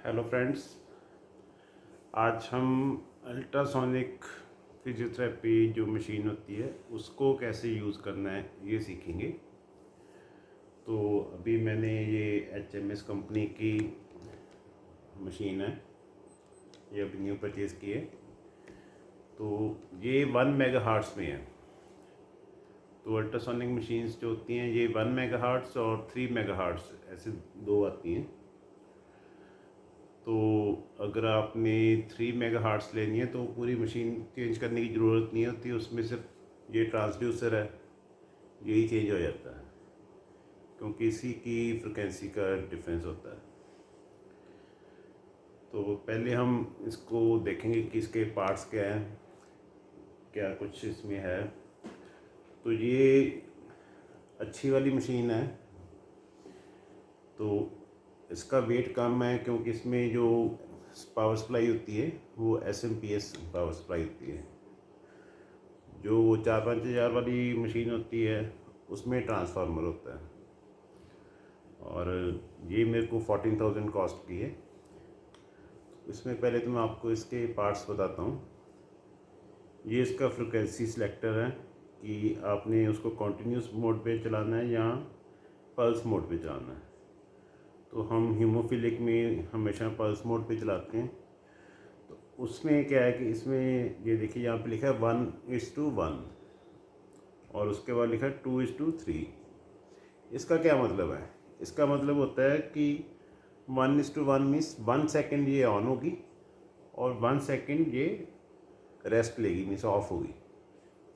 Hello friends, आज हम ultrasonic physiotherapy जो मशीन होती है उसको कैसे यूज़ करना है ये सीखेंगे। तो अभी मैंने ये HMS कंपनी की मशीन है, ये अभी न्यू परचेज़ की है। तो ये 1 मेगाहर्ट्ज़ में है। तो अल्ट्रासोनिक मशीन्स जो होती हैं ये 1 मेगाहर्ट्ज़ और 3 मेगाहर्ट्ज़ ऐसे दो आती हैं। तो अगर आपने 3 मेगाहर्ट्ज़ लेनी है तो पूरी मशीन चेंज करने की ज़रूरत नहीं होती, उसमें सिर्फ ये ट्रांसड्यूसर है यही चेंज हो जाता है, क्योंकि इसी की फ्रिक्वेंसी का डिफरेंस होता है। तो पहले हम इसको देखेंगे कि इसके पार्ट्स क्या हैं, क्या कुछ इसमें है। तो ये अच्छी वाली मशीन है, तो इसका वेट कम है क्योंकि इसमें जो पावर सप्लाई होती है वो SMPS पावर सप्लाई होती है। जो 4-5 हज़ार वाली मशीन होती है उसमें ट्रांसफार्मर होता है, और ये मेरे को 14,000 कॉस्ट की है। इसमें पहले तो मैं आपको इसके पार्ट्स बताता हूँ। ये इसका फ्रिक्वेंसी सिलेक्टर है कि आपने उसको कॉन्टीन्यूस मोड पे चलाना है या पल्स मोड पे चलाना है। तो हम हीमोफिलिक में हमेशा पल्स मोड पे चलाते हैं। तो उसमें क्या है कि इसमें ये देखिए यहाँ पे लिखा है 1:1 और उसके बाद लिखा है 2:3। इसका क्या मतलब है? इसका मतलब होता है कि 1:1 मीन्स 1 सेकेंड ये ऑन होगी और 1 सेकेंड ये रेस्ट लेगी, मीन्स ऑफ होगी।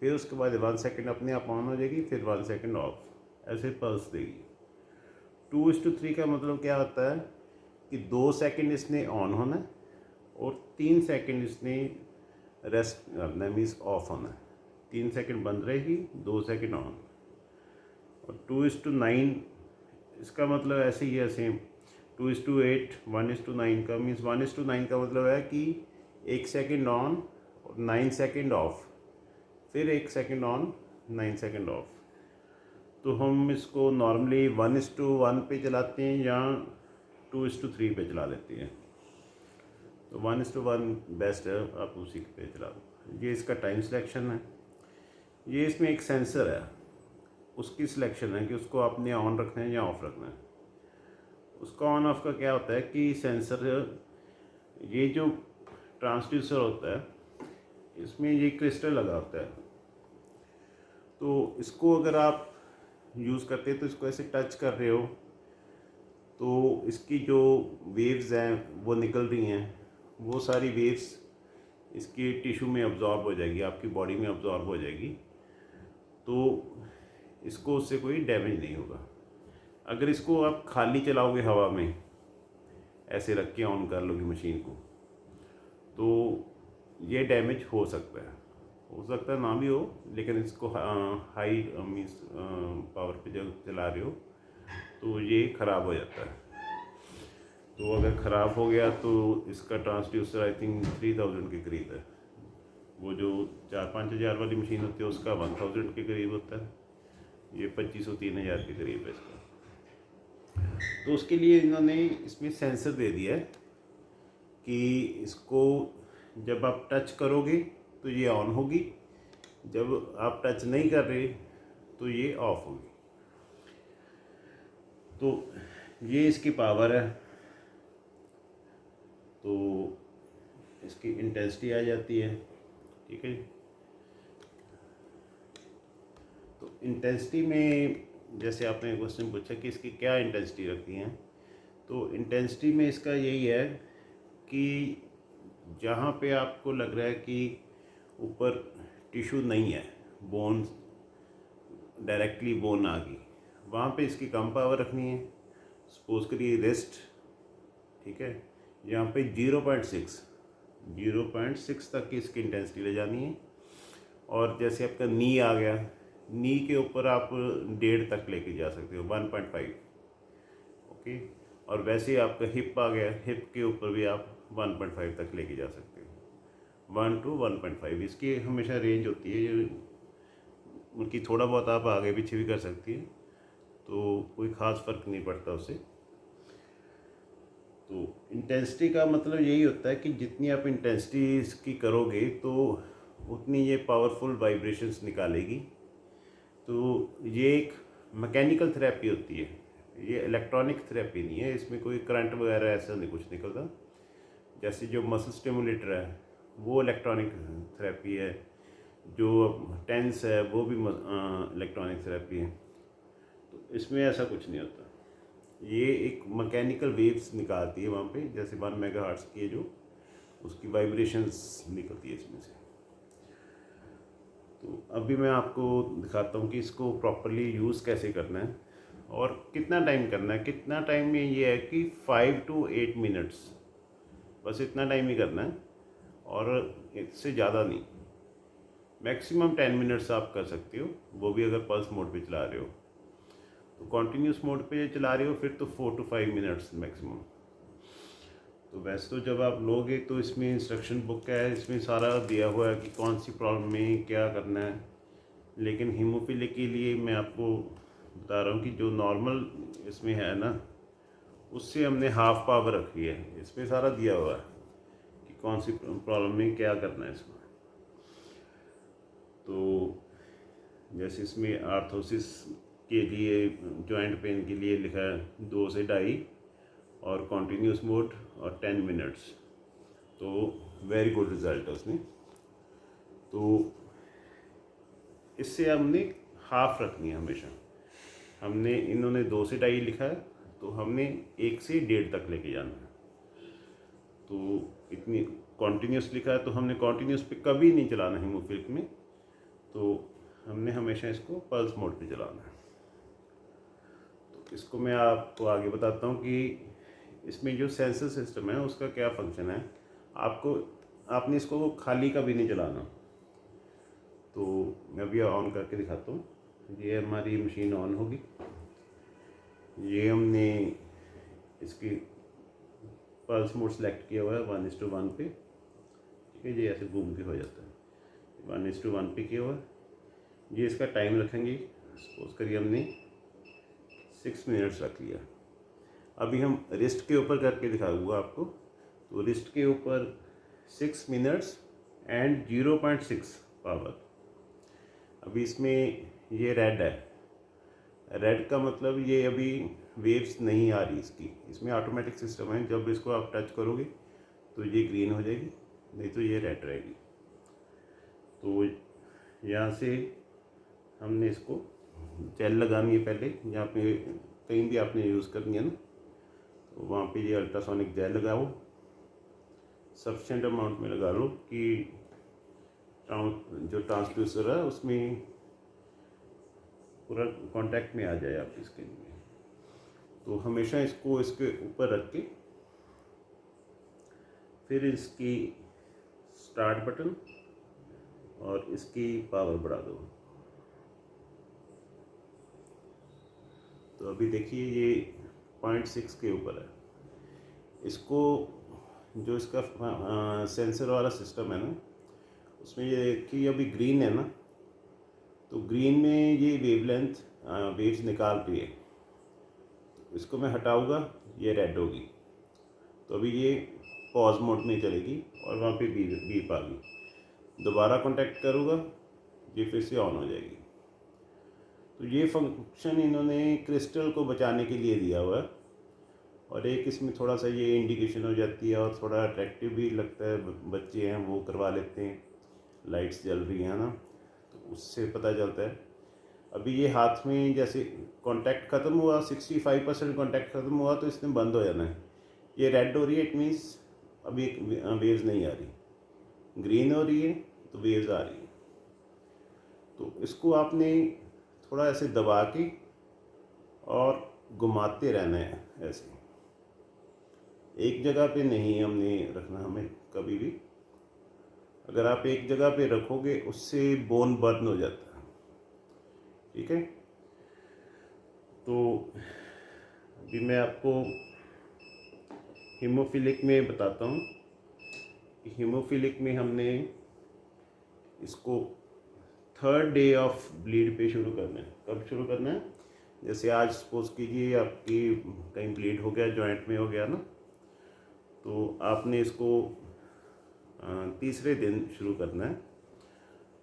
फिर उसके बाद 1 सेकेंड अपने आप ऑन हो जाएगी, फिर 1 सेकेंड ऑफ, ऐसे पल्स देगी। 2:3 का मतलब क्या होता है कि 2 सेकेंड इसने ऑन होना है और 3 सेकेंड इसने रेस्ट करना है, मीन्स ऑफ होना है। 3 सेकेंड बंद रहेगी, 2 सेकेंड ऑन। और 2:9 इसका मतलब ऐसे ही है सेम। 2:8 1:9 का मीन्स 1:9 का मतलब है कि 1 सेकेंड ऑन और 9 सेकेंड ऑफ, फिर 1 सेकेंड ऑन 9 सेकेंड ऑफ। तो हम इसको नॉर्मली 1:1 पे चलाते हैं या 2:3 पे चला लेते हैं। तो 1:1 बेस्ट है, आप उसी पे चला दो। ये इसका टाइम सिलेक्शन है। ये इसमें एक सेंसर है, उसकी सिलेक्शन है कि उसको आपने ऑन रखना है या ऑफ़ रखना है। उसका ऑन ऑफ का क्या होता है कि सेंसर, ये जो ट्रांसड्यूसर होता है इसमें ये क्रिस्टल लगा होता है। तो इसको अगर आप यूज़ करते हैं तो इसको ऐसे टच कर रहे हो तो इसकी जो वेव्स हैं वो निकल रही हैं, वो सारी वेव्स इसकी टिश्यू में अब्जॉर्ब हो जाएगी, आपकी बॉडी में अब्जॉर्ब हो जाएगी। तो इसको उससे कोई डैमेज नहीं होगा। अगर इसको आप खाली चलाओगे हवा में, ऐसे रख के ऑन कर लोगे मशीन को, तो ये डैमेज हो सकता है ना भी हो, लेकिन इसको हाई मीन्स पावर पे जब चला रहे हो तो ये ख़राब हो जाता है। तो अगर ख़राब हो गया तो इसका ट्रांसड्यूसर आई थिंक 3,000 के करीब है। वो जो 4-5 हज़ार वाली मशीन होती है उसका 1,000 के करीब होता है, ये 2,500-3,000 के करीब है इसका। तो उसके लिए इन्होंने इसमें सेंसर दे दिया है कि इसको जब आप टच करोगे तो ये ऑन होगी, जब आप टच नहीं कर रहे तो ये ऑफ होगी। तो ये इसकी पावर है। तो इसकी इंटेंसिटी आ जाती है, ठीक है। तो इंटेंसिटी में जैसे आपने क्वेश्चन पूछा कि इसकी क्या इंटेंसिटी रखती हैं, तो इंटेंसिटी में इसका यही है कि जहाँ पे आपको लग रहा है कि ऊपर टिश्यू नहीं है, बोन डायरेक्टली बोन आ गई, वहाँ पे इसकी कम पावर रखनी है। सपोज करिए रिस्ट, ठीक है, यहाँ पे 0.6 तक की इसकी इंटेंसिटी ले जानी है। और जैसे आपका नी आ गया, नी के ऊपर आप 1.5 तक लेके जा सकते हो, 1.5, ओके। और वैसे ही आपका हिप आ गया, हिप के ऊपर भी आप 1.5 तक लेके जा सकते हो, 1 to 1.5 इसकी हमेशा रेंज होती है। उनकी थोड़ा बहुत आप आगे पीछे भी कर सकती है, तो कोई ख़ास फ़र्क नहीं पड़ता उससे। तो इंटेंसिटी का मतलब यही होता है कि जितनी आप इंटेंसिटी इसकी करोगे तो उतनी ये पावरफुल वाइब्रेशंस निकालेगी। तो ये एक मैकेनिकल थेरेपी होती है, ये इलेक्ट्रॉनिक थेरेपी नहीं है, इसमें कोई करंट वगैरह ऐसा नहीं कुछ निकलता। जैसे जो मसल स्टिमुलेटर है वो इलेक्ट्रॉनिक थेरेपी है, जो टेंस है वो भी इलेक्ट्रॉनिक थेरेपी है। तो इसमें ऐसा कुछ नहीं होता, ये एक मैकेनिकल वेव्स निकालती है वहाँ पे, जैसे 1 मेगाहर्ट्ज़ की है जो, उसकी वाइब्रेशंस निकलती है इसमें से। तो अभी मैं आपको दिखाता हूँ कि इसको प्रॉपरली यूज़ कैसे करना है और कितना टाइम करना है। कितना टाइम में ये है कि 5 to 8 मिनट्स, बस इतना टाइम ही करना है और इससे ज़्यादा नहीं। मैक्सिमम 10 मिनट्स आप कर सकते हो, वो भी अगर पल्स मोड पे चला रहे हो। तो कॉन्टीन्यूस मोड पे चला रहे हो फिर तो 4 to 5 मिनट्स मैक्सिमम। तो वैसे तो जब आप लोगे तो इसमें इंस्ट्रक्शन बुक है, इसमें सारा दिया हुआ है कि कौन सी प्रॉब्लम में क्या करना है। लेकिन हीमोफिलिक के लिए मैं आपको बता रहा हूँ कि जो नॉर्मल इसमें है ना, उससे हमने हाफ पावर रखी है। इसमें सारा दिया हुआ है कि कौन सी प्रॉब्लम में क्या करना है इसमें। तो जैसे इसमें आर्थोसिस के लिए, जॉइंट पेन के लिए लिखा है 2 से 2.5 और कॉन्टीन्यूस मोड और 10 मिनट्स। तो वेरी गुड रिज़ल्ट है उसमें। तो इससे हमने हाफ रखनी है हमेशा। हमने इन्होंने 2 से 2.5 लिखा है, तो हमने 1 से 1.5 तक लेके जाना है। तो इतनी कॉन्टीन्यूस लिखा है तो हमने कॉन्टीन्यूस पे कभी नहीं चलाना हीमोफिलिक में, तो हमने हमेशा इसको पल्स मोड पे चलाना है। तो इसको मैं आपको आगे बताता हूँ कि इसमें जो सेंसर सिस्टम है उसका क्या फंक्शन है। आपने इसको खाली कभी नहीं चलाना। तो मैं अभी ऑन करके दिखाता हूँ। ये हमारी मशीन ऑन होगी, ये हमने इसकी पल्स मोड सेलेक्ट किया हुआ है 1:1 पे, ठीक है। ये ऐसे घूम के हो जाता है, 1:1 पे किया हुआ है। ये इसका टाइम रखेंगे, सपोज करिए हमने 6 मिनट्स रख लिया। अभी हम रिस्ट के ऊपर करके दिखाऊंगा आपको। तो रिस्ट के ऊपर 6 मिनट्स एंड 0.6 पावर। अभी इसमें ये रेड है, रेड का मतलब ये अभी वेव्स नहीं आ रही इसकी। इसमें ऑटोमेटिक सिस्टम है, जब इसको आप टच करोगे तो ये ग्रीन हो जाएगी, नहीं तो ये रेड रहेगी। तो यहाँ से हमने इसको जेल लगानी है पहले, जहाँ पे कहीं भी आपने यूज़ करनी है ना, तो वहाँ पे ये अल्ट्रासोनिक जेल लगाओ, सफिशेंट अमाउंट में लगा लो कि जो ट्रांसड्यूसर है उसमें पूरा कांटेक्ट में आ जाए आप इसके लिए। तो हमेशा इसको इसके ऊपर रख के फिर इसकी स्टार्ट बटन और इसकी पावर बढ़ा दो। तो अभी देखिए ये 0.6 के ऊपर है। इसको जो इसका सेंसर वाला सिस्टम है ना, उसमें ये कि अभी ग्रीन है ना, तो ग्रीन में ये वेवलेंथ वेव्स निकाल रही है। इसको मैं हटाऊंगा, ये रेड होगी, तो अभी ये पॉज मोड में चलेगी और वहाँ पे बीप आ गई। दोबारा कांटेक्ट करूँगा, ये फिर से ऑन हो जाएगी। तो ये फंक्शन इन्होंने क्रिस्टल को बचाने के लिए दिया हुआ है। और एक इसमें थोड़ा सा ये इंडिकेशन हो जाती है और थोड़ा अट्रैक्टिव भी लगता है, बच्चे हैं वो करवा लेते हैं, लाइट्स जल रही हैं ना, तो उससे पता चलता है। अभी ये हाथ में जैसे कांटेक्ट ख़त्म हुआ, 65% कांटेक्ट ख़त्म हुआ तो इसने बंद हो जाना है। ये रेड हो रही है, इट मीन्स अभी वेव्स नहीं आ रही, ग्रीन हो रही है तो वेव्स आ रही है। तो इसको आपने थोड़ा ऐसे दबा के और घुमाते रहना है ऐसे, एक जगह पे नहीं हमने रखना हमें कभी भी। अगर आप एक जगह पे रखोगे उससे बोन बर्न हो जाता है, ठीक है। तो अभी मैं आपको हीमोफिलिक में बताता हूँ कि हीमोफिलिक में हमने इसको 3rd डे ऑफ ब्लीड पे शुरू करना है। कब शुरू करना है? जैसे आज सपोज कीजिए आपकी कहीं ब्लीड हो गया, जॉइंट में हो गया ना, तो आपने इसको तीसरे दिन शुरू करना है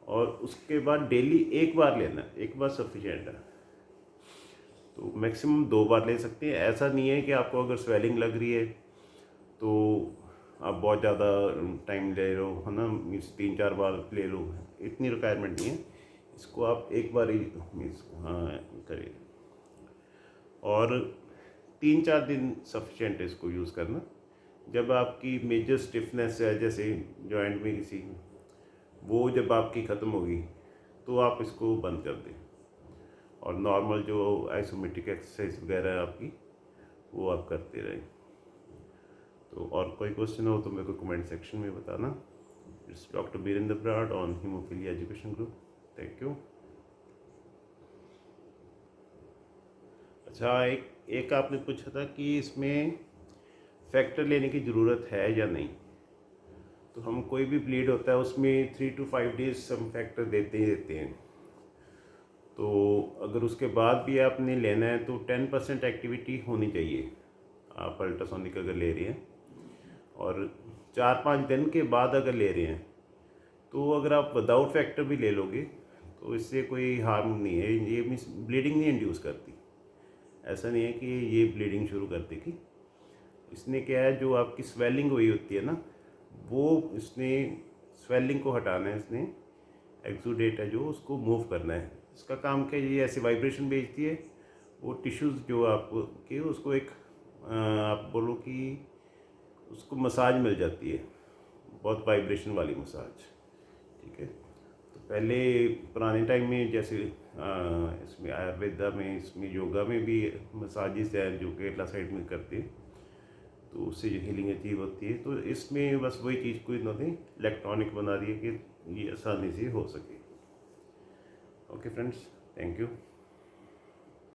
और उसके बाद डेली एक बार लेना है, एक बार सफिशिएंट है। तो मैक्सिमम 2 बार ले सकते हैं। ऐसा नहीं है कि आपको अगर स्वेलिंग लग रही है तो आप बहुत ज़्यादा टाइम ले रहे हो, है ना, मीन्स 3-4 बार ले लो, इतनी रिक्वायरमेंट नहीं है। इसको आप एक बार ही मीन्स करिए और 3-4 दिन सफिशिएंट है इसको यूज़ करना। जब आपकी मेजर स्टिफनेस है जैसे जॉइंट में किसी, वो जब आपकी ख़त्म होगी तो आप इसको बंद कर दें और नॉर्मल जो आइसोमेट्रिक एक्सरसाइज वगैरह है आपकी, वो आप करते रहें। तो और कोई क्वेश्चन हो तो मेरे को कमेंट सेक्शन में बताना। इट्स डॉक्टर बीरेंद्र ब्राड on hemophilia education group. Thank you. अच्छा, एक आपने पूछा था कि इसमें फैक्टर लेने की ज़रूरत है या नहीं। तो हम कोई भी ब्लीड होता है उसमें 3 to 5 डेज हम फैक्टर देते ही देते हैं। तो अगर उसके बाद भी आपने लेना है तो 10% एक्टिविटी होनी चाहिए आप अल्ट्रासोनिक अगर ले रहे हैं, और 4-5 दिन के बाद अगर ले रहे हैं तो अगर आप विदाउट फैक्टर भी ले लोगे तो इससे कोई हार्म नहीं है। ये मीन्स ब्लीडिंग नहीं इंड्यूस करती, ऐसा नहीं है कि ये ब्लीडिंग शुरू कर देगी। इसने क्या है, जो आपकी स्वेलिंग हुई होती है ना, वो इसने स्वेलिंग को हटाना है, इसने एक्सुडेट है जो उसको मूव करना है। इसका काम क्या है, ये ऐसे वाइब्रेशन भेजती है, वो टिश्यूज़ जो आपके उसको एक आप बोलो कि उसको मसाज मिल जाती है, बहुत वाइब्रेशन वाली मसाज। ठीक है, तो पहले पुराने टाइम में जैसे इसमें आयुर्वेदा में, इसमें योगा में भी मसाजेस हैं जो केरला साइड में करते हैं, तो उससे जो हीलिंग अचीव होती है। तो इसमें बस वही चीज़ को इन्होंने इलेक्ट्रॉनिक बना दी है कि ये आसानी से हो सके। Okay friends, thank you.